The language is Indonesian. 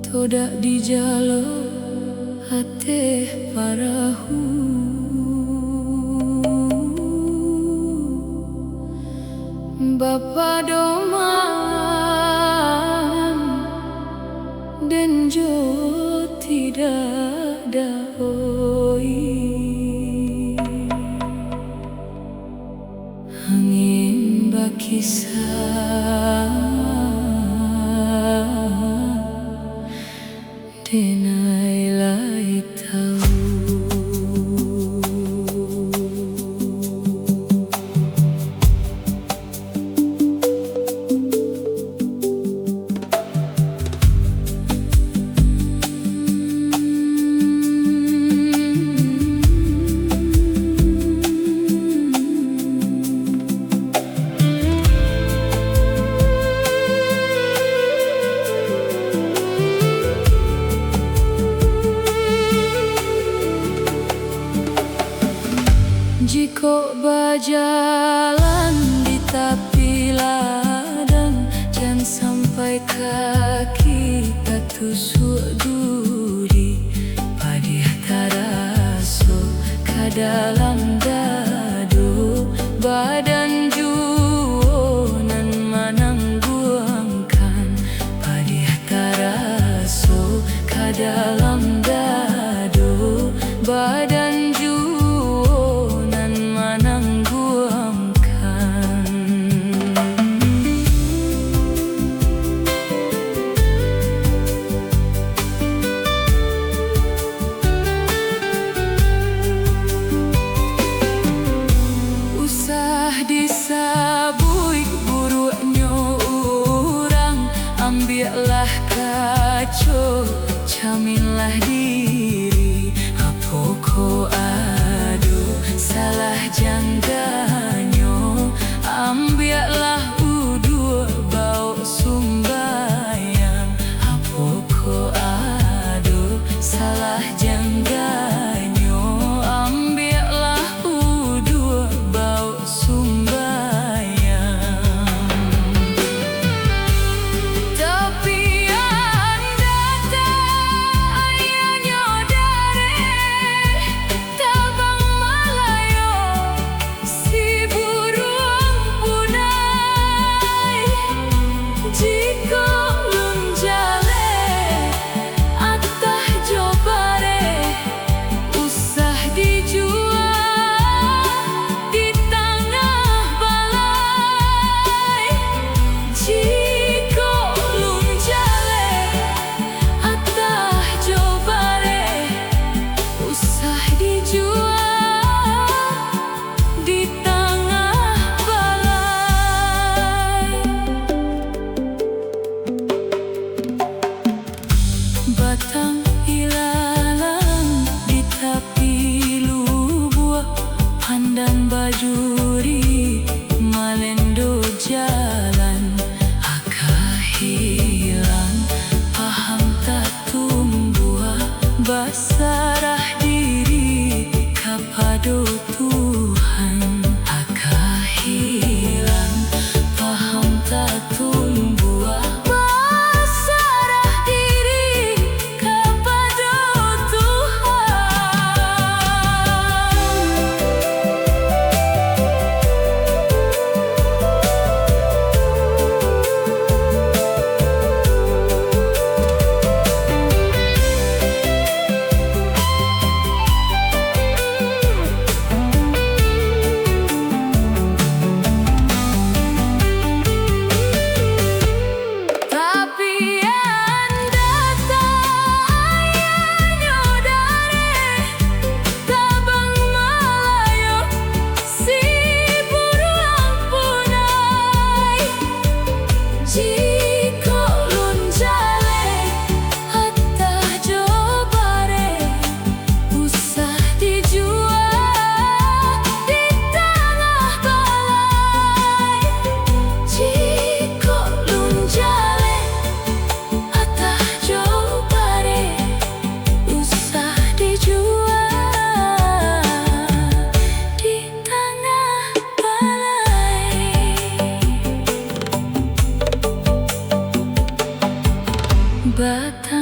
toda di jalo hati parahu Bapa doman dan jo tidak daoi angin bakisah denai lai tahu Jika berjalan di tepi ladang, jangan sampai kaki ketusuk duri. Padih taraso ke dalam dadu, badan juonan menangguangkan. Padih taraso ke dalam dadu, badan disabui buruknya orang, ambillah kaco, caminlah diri. Apa ko adu salah jangganyo, ambillah udu bau sumbayang. Apa ko adu salah jangganyo, ambillah udu bau batang ilalang di tepi lubuh, pandang bajuri malendo jalan akah hilang, paham tak tumbuh basarah diri kapado Tuhan. Akah hilang, paham tak tumbuh batang